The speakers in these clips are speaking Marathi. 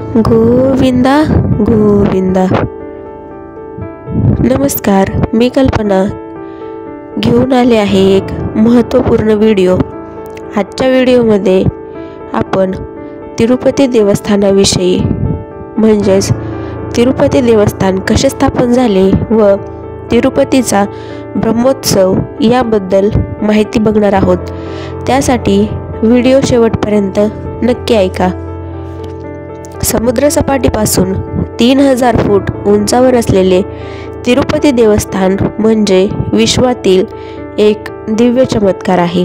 गोविंदा गोविंदा. नमस्कार, मी कल्पना घेऊन आले आहे एक महत्त्वपूर्ण व्हिडिओ. आजच्या व्हिडिओमध्ये आपण तिरुपती देवस्थानाविषयी म्हणजेच तिरुपती देवस्थान कसे स्थापन झाले व तिरुपतीचा ब्रह्मोत्सव याबद्दल माहिती बघणार आहोत. त्यासाठी व्हिडिओ शेवटपर्यंत नक्की ऐका. समुद्रसपाटीपासून 3000 फूट उंचावर असलेले तिरुपती देवस्थान म्हणजे विश्वातील एक दिव्य चमत्कार आहे.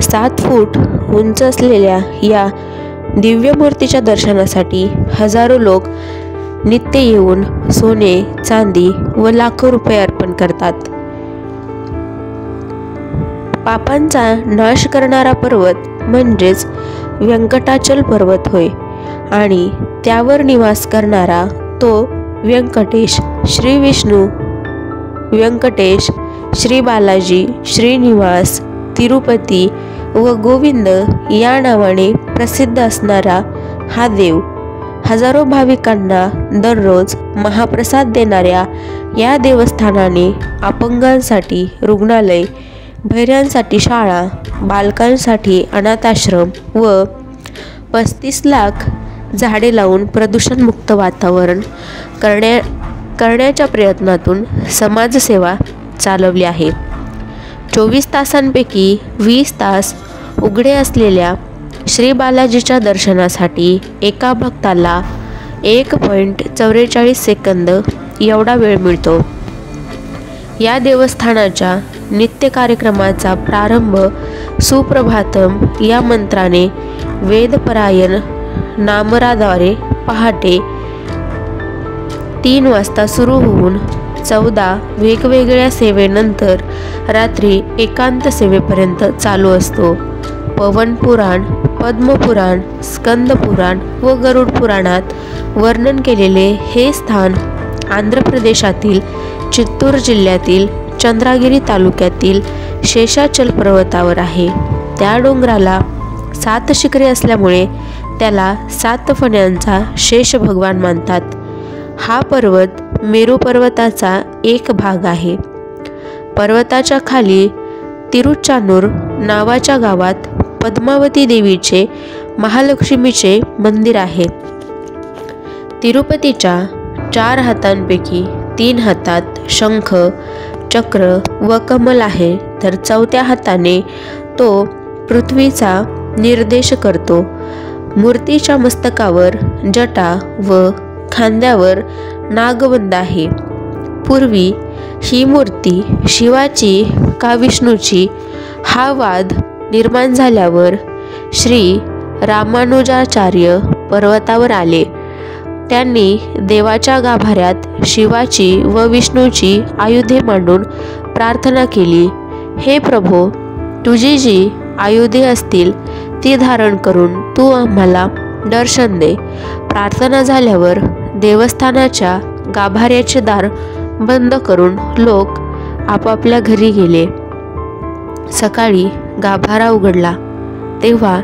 7 फूट उंच असलेल्या या दिव्य मूर्तीच्या दर्शनासाठी हजारो लोक नित्य येऊन सोने, चांदी व लाखो रुपये अर्पण करतात. पापांचा नाश करणारा पर्वत म्हणजेच व्यंकटाचल पर्वत होय आणि त्यावर निवास करणारा तो व्यंकटेश, श्री विष्णू, व्यंकटेश, श्री बालाजी, श्रीनिवास, तिरुपती व गोविंद या नावाने प्रसिद्ध असणारा हा देव हजारो भाविकांना दररोज महाप्रसाद देणाऱ्या या देवस्थानाने अपंगांसाठी रुग्णालय, बहिऱ्यांसाठी शाळा, बालकांसाठी अनाथाश्रम व 35 लाख झाडे लावून प्रदूषणमुक्त वातावरण करण्याच्या प्रयत्नातून समाजसेवा चालवली आहे. 24 तासांपैकी 20 तास उघडे असलेल्या श्री बालाजीच्या दर्शनासाठी एका भक्ताला 1.44 सेकंद एवढा वेळ मिळतो. या देवस्थानाच्या नित्य कार्यक्रमाचा प्रारंभ सुप्रभातम या मंत्राने वेदपरायण नामराद्वारे पहाटे 3 वाजता सुरू होऊन 14 वेगवेगळ्या सेवेनंतर रात्री एकांत सेवेपर्यंत चालू असतो. पवन पुराण, पद्मपुराण, स्कंद पुराण व गरुड पुराणात वर्णन केलेले हे स्थान आंध्र प्रदेशातील चित्तूर जिल्ह्यातील चंद्रागिरी तालुक्यातील शेषाचल पर्वतावर आहे. त्या डोंगराला 7 शिखरे असल्यामुळे त्याला 7 फण्यांचा शेष भगवान मानतात. हा पर्वत मेरू पर्वताचा एक भाग आहे. पर्वताच्या खाली तिरुचानूर नावाच्या गावात पद्मावती देवीचे महालक्ष्मीचे मंदिर आहे. तिरुपतीच्या 4 हातांपैकी 3 हातात शंख, चक्र व कमल आहे, तर 4थ्या हाताने तो पृथ्वीचा निर्देश करतो. मूर्तीच्या मस्तकावर जटा व खांद्यावर नागबंद आहे. पूर्वी ही मूर्ती शिवाची का विष्णूची हा वाद निर्माण झाल्यावर श्री रामानुजाचार्य पर्वतावर आले. त्यांनी देवाच्या गाभाऱ्यात शिवाची व विष्णूची आयुधे मांडून प्रार्थना केली. हे प्रभो, तुझी जी आयुधे असतील ती धारण करून तू आम्हाला दर्शन दे. प्रार्थना झाल्यावर देवस्थानाच्या गाभाऱ्याचे दार बंद करून लोक आपापल्या घरी गेले. सकाळी गाभारा उघडला तेव्हा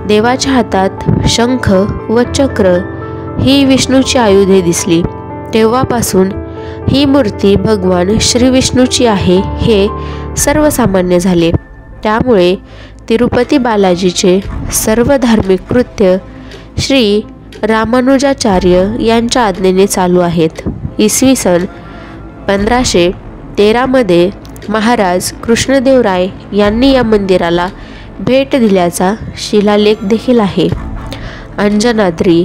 देवाच्या हातात शंख व चक्र ही विष्णूची आयुधे दिसली. तेव्हापासून ही मूर्ती भगवान श्री विष्णूची आहे हे सर्वसामान्य झाले. त्यामुळे तिरुपती बालाजीचे सर्व धार्मिक कृत्य श्री रामानुजाचार्य यांच्या आज्ञेने चालू आहेत. इसवी सन 1513 मध्ये महाराज कृष्णदेवराय यांनी या मंदिराला भेट दिल्याचा शिलालेख देखील आहे. अंजनाद्री,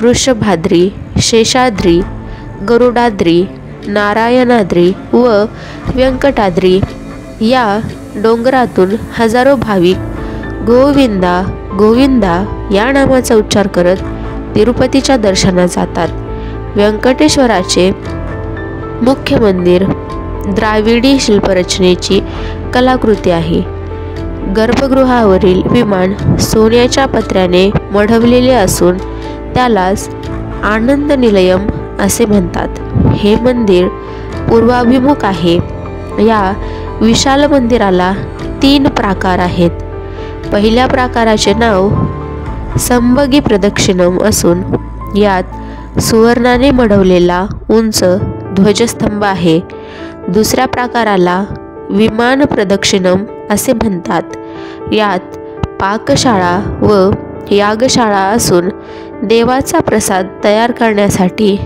वृषभाद्री, शेषाद्री, गरुडाद्री, नारायणाद्री व व्यंकटाद्री या डोंगरातून हजारो भाविक गोविंदा गोविंदा या नामाचा उच्चार करत तिरुपतीच्या दर्शनात जातात. व्यंकटेश्वराचे मुख्य मंदिर द्राविडी शिल्परचनेची कलाकृती आहे. गर्भगृहावरील विमान सोन्याच्या पत्र्याने मढवलेले असून त्यालाच आनंद निलयम असे म्हणतात. हे मंदिर पूर्वाभिमुख आहे. या विशाल मंदिराला 3 प्राकार आहेत. पहिल्या प्राकाराचे नाव संभगी प्रदक्षिणम असून यात सुवर्णाने मढवलेला उंच ध्वजस्तंभ आहे। दुसऱ्या प्रकाराला विमान प्रदक्षिणम असे म्हणतात। यात पाकशाळा व यागशाळा असून देवाचा प्रसाद तयार करण्यासाठी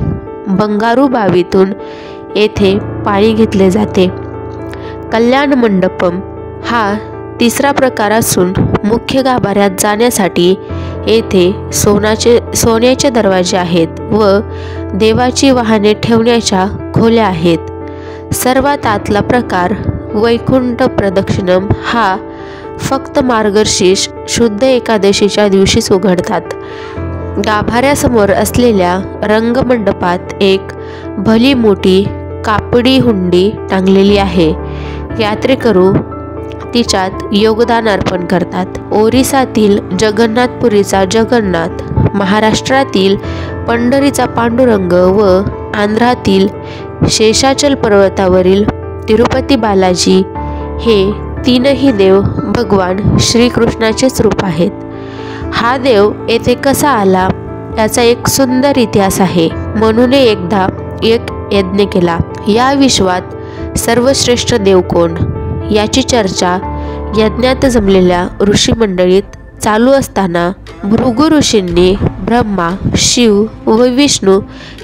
बंगारू बावीतून येथे पाणी घेतले जाते। कल्याण मंडपम हा तिसरा प्रकार असून मुख्य गाभाऱ्यात जाण्यासाठी येथे सोन्याचे दरवाजे आहेत व देवाची वाहने ठेवण्याच्या खोल्या आहेत। सर्वात आतला प्रकार वैकुंठ प्रदक्षिणम हा फक्त मार्गशीर्ष शुद्ध एकादशीच्या दिवशीच उघडतात। गाभाऱ्यासमोर असलेल्या रंगमंडपात एक भली मोठी कापडी हुंडी टांगलेली आहे। यात्रेकरू तिच्यात योगदान अर्पण करतात। ओरिसातील जगन्नाथपुरीचा जगन्नाथ, महाराष्ट्रातील पंढरीचा पांडुरंग व आंध्रातील शेषाचल पर्वतावरील तिरुपती बालाजी हे तीनही देव भगवान श्रीकृष्णाचेच रूप आहेत। हा देव येथे कसा आला याचा एक सुंदर इतिहास आहे। मनुने एकदा एक यज्ञ केला। या विश्वात सर्वश्रेष्ठ देव कोण याची चर्चा यज्ञात जमलेल्या ऋषी मंडळीत चालू असताना भृगु ऋषींनी ब्रह्मा, शिव व विष्णू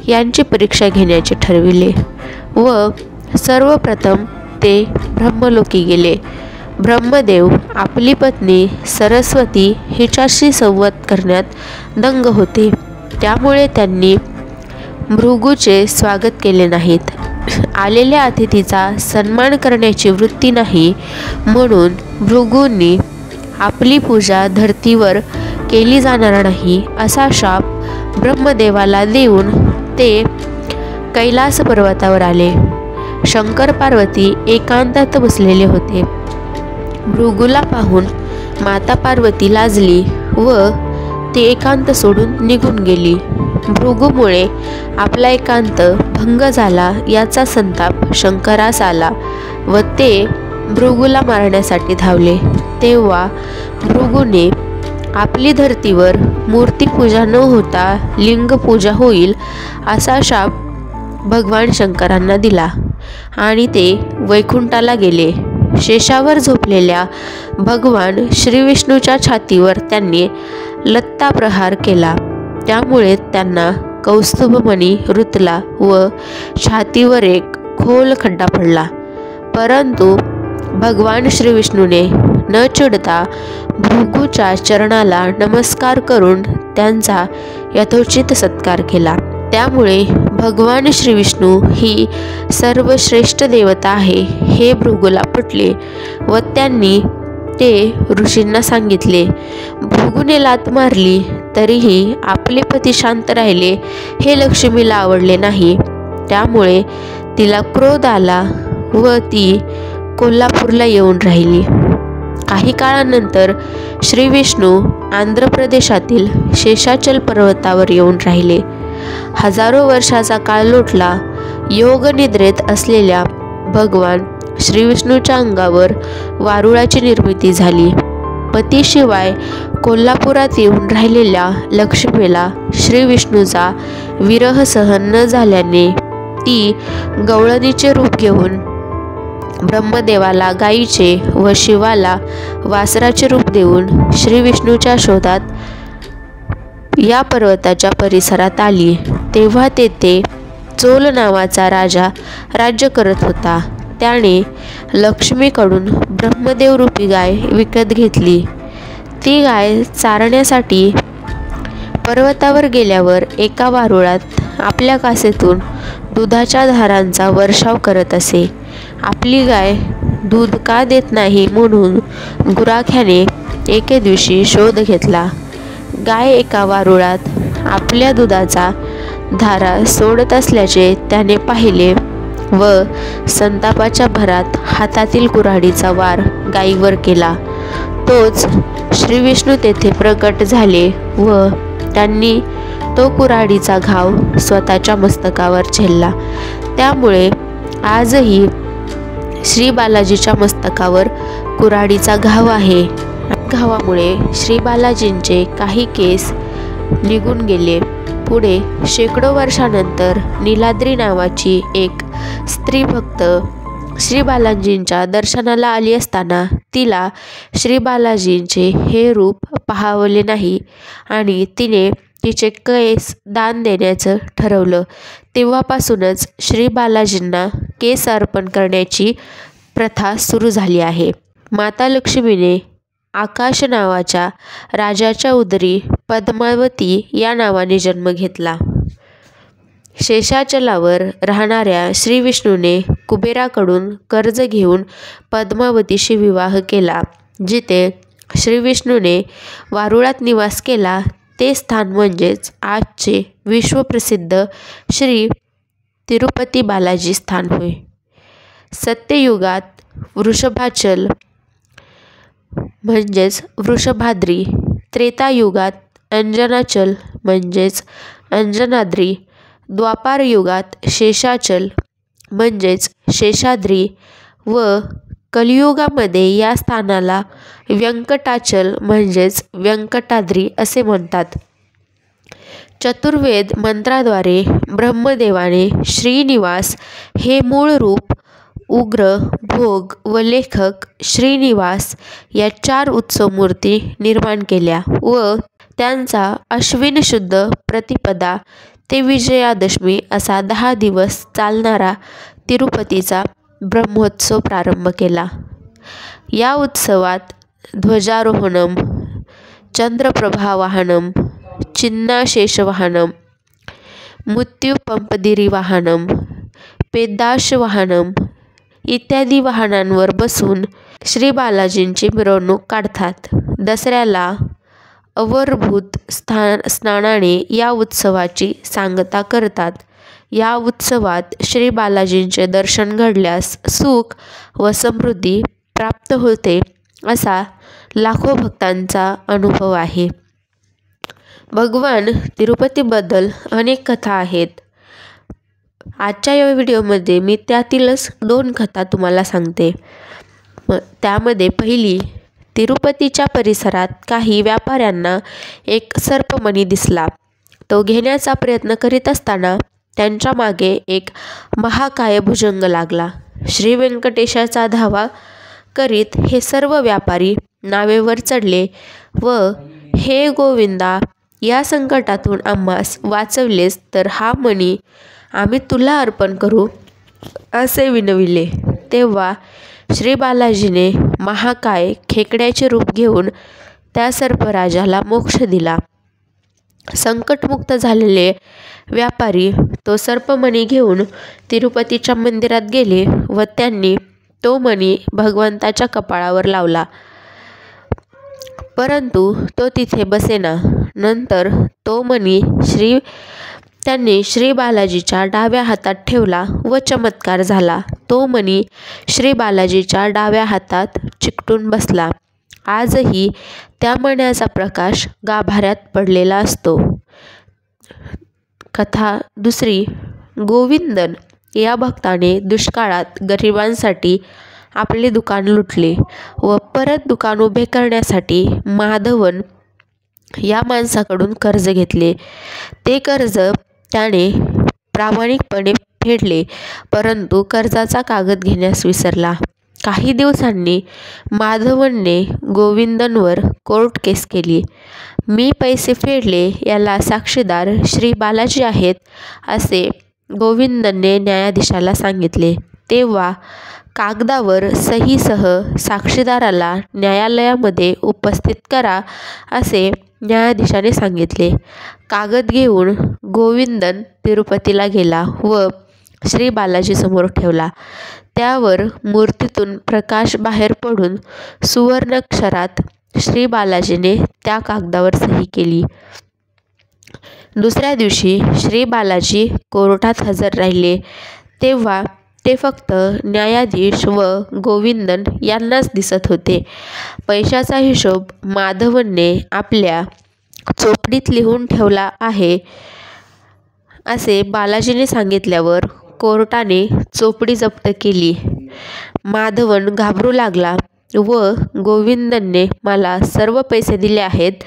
यांची परीक्षा घेण्याचे ठरविले व सर्वप्रथम ते ब्रह्मलोकी गेले। ब्रह्मदेव आपली पत्नी सरस्वती हिच्याशी संवाद करण्यात दंग होते, त्यामुळे त्यांनी भृगूचे स्वागत केले नाहीत। आलेल्या अतिथीचा सन्मान करण्याची वृत्ती नाही म्हणून भृगूंनी आपली पूजा धरतीवर केली जाणार नाही असा शाप ब्रह्मदेवाला देऊन ते कैलास पर्वतावर आले। शंकर पार्वती एकांतात बसलेले होते। भृगूला पाहून माता पार्वती लाजली व ती एकांत सोडून निघून गेली। भृगूमुळे आपला एकांत भंग झाला याचा संताप शंकरास आला व ते भृगूला मारण्यासाठी धावले। तेव्हा भृगूने आपली धरतीवर मूर्तीपूजा न होता लिंगपूजा होईल असा शाप भगवान शंकरांना दिला आणि ते वैकुंठाला गेले। शेषावर झोपलेल्या भगवान श्रीविष्णूच्या छातीवर त्यांनी लत्ता प्रहार केला, त्यामुळे त्यांना कौस्तुभमणी रुतला व छातीवर एक खोल खड्डा पडला। परंतु भगवान श्रीविष्णूने न चिडता भृगूच्या चरणाला नमस्कार करून त्यांचा यथोचित सत्कार केला। त्यामुळे भगवान श्रीविष्णू ही सर्वश्रेष्ठ देवता आहे हे भृगूला पटले व त्यांनी ते ऋषींना सांगितले। भृगूने लात मारली तरीही आपले पती शांत राहिले हे लक्ष्मीला आवडले नाही, त्यामुळे तिला क्रोध आला व ती कोल्हापूरला येऊन राहिली। काही काळानंतर श्री विष्णू आंध्र प्रदेशातील शेषाचल पर्वतावर येऊन राहिले। हजारो वर्षाचा काळ लोटला। योग निद्रेत असलेल्या भगवान श्रीविष्णूच्या अंगावर वारुळाची निर्मिती झाली। पतीशिवाय कोल्हापुरात येऊन राहिलेल्या लक्ष्मीला श्रीविष्णूचा विरह सहन न झाल्याने ती गवळणीचे रूप घेऊन ब्रह्मदेवाला गायीचे व शिवाला वासराचे रूप देऊन श्रीविष्णूच्या शोधात या पर्वताच्या परिसरात आली। तेव्हा तेथे चोल नावाचा राजा राज्य करत होता। त्याने लक्ष्मीकडून ब्रह्मदेव रूपी गाय विकत घेतली। ती गाय चारण्यासाठी पर्वतावर गेल्यावर एका वारुळात आपल्या कासेतून दुधाच्या धारांचा वर्षाव करत असे। आपली गाय दूध का देत नाही म्हणून गुराख्याने एके दिवशी शोध घेतला। गाय एका वारुळात आपल्या दुधाचा धारा सोडत असल्याचे त्याने पाहिले व संतापाच्या भरात हातातील कुऱ्हाडीचा वार गायीवर केला। तोच श्रीविष्णू तेथे प्रकट झाले व त्यांनी तो कुऱ्हाडीचा घाव स्वतःच्या मस्तकावर झेलला। त्यामुळे आजही श्री बालाजीच्या मस्तकावर कुऱ्हाडीचा घाव आहे। घावामुळे श्री बालाजींचे काही केस निघून गेले. पुढे शेकडो वर्षानंतर नीलाद्री नावाची एक स्त्री भक्त श्री बालाजींच्या दर्शनाला आली असताना तिला श्री बालाजींचे हे रूप पाहावले नाही आणि तिने तिचे केस दान देण्याचं ठरवलं. तेव्हापासूनच श्री बालाजींना केस अर्पण करण्याची प्रथा सुरू झाली आहे. माता लक्ष्मीने आकाश नावाच्या राजाच्या उदरी पद्मावती या नावाने जन्म घेतला. शेषाचलावर राहणाऱ्या श्री विष्णूने कुबेराकडून कर्ज घेऊन पद्मावतीशी विवाह केला. जिथे श्री विष्णूने वारुळात निवास केला ते स्थान म्हणजेच आजचे विश्वप्रसिद्ध श्री तिरुपती बालाजी स्थान होय. सत्ययुगात वृषभाचल म्हणजेच वृषभाद्री, त्रेतायुगात अंजनाचल म्हणजेच अंजनाद्री, द्वापार युगात शेषाचल म्हणजेच शेषाद्री व कलियुगामध्ये या स्थानाला व्यंकटाचल म्हणजेच व्यंकटाद्री असे म्हणतात. चतुर्वेद मंत्राद्वारे ब्रह्मदेवाने श्रीनिवास हे मूळ रूप, उग्र, भोग व लेखक श्रीनिवास या 4 उत्सव मूर्ती निर्माण केल्या व त्यांचा अश्विन शुद्ध प्रतिपदा ते विजयादशमी असा 10 दिवस चालणारा तिरुपतीचा ब्रह्मोत्सव प्रारंभ केला. या उत्सवात ध्वजारोहणम, चंद्रप्रभावाहनम, चिन्नाशेषवाहनम, मृत्युपंपदिरीवाहनम, पेद्दाशवाहनम इत्यादी वाहनांवर बसून श्री बालाजींची मिरवणूक काढतात. दसऱ्याला अवर्भूत स्नानाने या उत्सवाची सांगता करतात. या उत्सवात श्री बालाजींचे दर्शन घडल्यास सुख व समृद्धी प्राप्त होते असा लाखो भक्तांचा अनुभव आहे. भगवान तिरुपतीबद्दल अनेक कथा आहेत. आजच्या या व्हिडिओमध्ये मी त्यातीलच 2 कथा तुम्हाला सांगते. त्यामध्ये पहिली, तिरुपतीच्या परिसरात काही व्यापाऱ्यांना एक सर्पमणी दिसला. तो घेण्याचा प्रयत्न करीत असताना त्यांच्या मागे एक महाकाय भुजंग लागला. श्री व्यंकटेशाचा धावा करीत हे सर्व व्यापारी नावेवर चढले व हे गोविंदा, या संकटातून आम्हास वाचवलेस तर हा मणी आम्ही तुला अर्पण करू असे विनविले. तेव्हा श्री बालाजीने महाकाय खेकड्याचे रूप घेऊन त्या सर्पराजाला मोक्ष दिला. संकटमुक्त झालेले व्यापारी तो सर्पमणी घेऊन तिरुपतीच्या मंदिरात गेले व त्यांनी तो मणी भगवंताच्या कपाळावर लावला, परंतु तो तिथे बसेना. नंतर तो मणी त्यांनी श्री बालाजीच्या डाव्या हातात ठेवला व चमत्कार झाला. तो मणी श्री बालाजीच्या डाव्या हातात चिकटून बसला. आजही त्या मण्याचा प्रकाश गाभाऱ्यात पडलेला असतो. कथा दुसरी, गोविंदन या भक्ताने दुष्काळात गरिबांसाठी आपले दुकान लुटले व परत दुकान उभे करण्यासाठी माधवन या माणसाकडून कर्ज घेतले. ते कर्ज त्याने प्रामाणिकपणे फेडले, परंतु कर्जाचा कागद घेण्यास विसरला. काही दिवसांनी माधवनने गोविंदनवर कोर्ट केस केली. मी पैसे फेडले याला साक्षीदार श्री बालाजी आहेत असे गोविंदनने न्यायाधीशाला सांगितले. तेव्हा कागदावर सहीसह साक्षीदाराला न्यायालयामध्ये उपस्थित करा असे न्यायाधीशाने सांगितले. कागद घेऊन गोविंदन तिरुपतीला गेला व श्री बालाजीसमोर ठेवला. त्यावर मूर्तीतून प्रकाश बाहेर पडून सुवर्णाक्षरात श्री बालाजीने त्या कागदावर सही केली. दुसऱ्या दिवशी श्री बालाजी कोर्टात हजर राहिले. तेव्हा ते फक्त न्यायाधीश व गोविंदन यांनाच दिसत होते. पैशाचा हिशोब माधवनने आपल्या चोपडीत लिहून ठेवला आहे असे बालाजीने सांगितल्यावर कोर्टाने चोपडी जप्त केली. माधवन घाबरू लागला. व गोविंदने मला सर्व पैसे दिले आहेत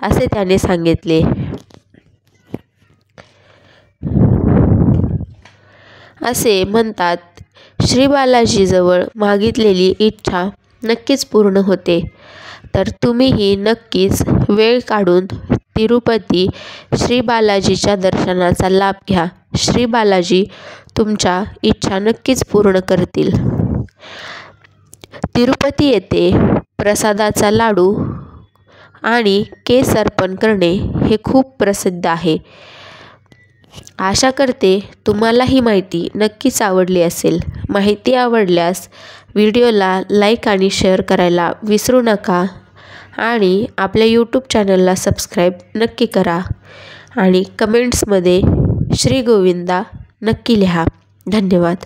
असे त्याने सांगितले. असे म्हणतात, श्री बालाजीजवळ मागितलेली इच्छा नक्कीच पूर्ण होते. तर तुम्हीही नक्कीच वेळ काढून तिरुपती श्री बालाजीच्या दर्शनाचा लाभ घ्या. श्री बालाजी तुमच्या इच्छा नक्कीच पूर्ण करतील. तिरुपती येथे प्रसादाचा लाडू आणि केस अर्पण करणे हे खूप प्रसिद्ध आहे. आशा करते तुम्हाला ही माहिती नक्कीच आवडली असेल. माहिती आवडल्यास व्हिडिओला लाईक आणि शेअर करायला विसरू नका आणि आपल्या यूट्यूब चॅनलला सबस्क्राईब नक्की करा आणि कमेंट्समध्ये श्री गोविंदा नक्की लिहा. धन्यवाद.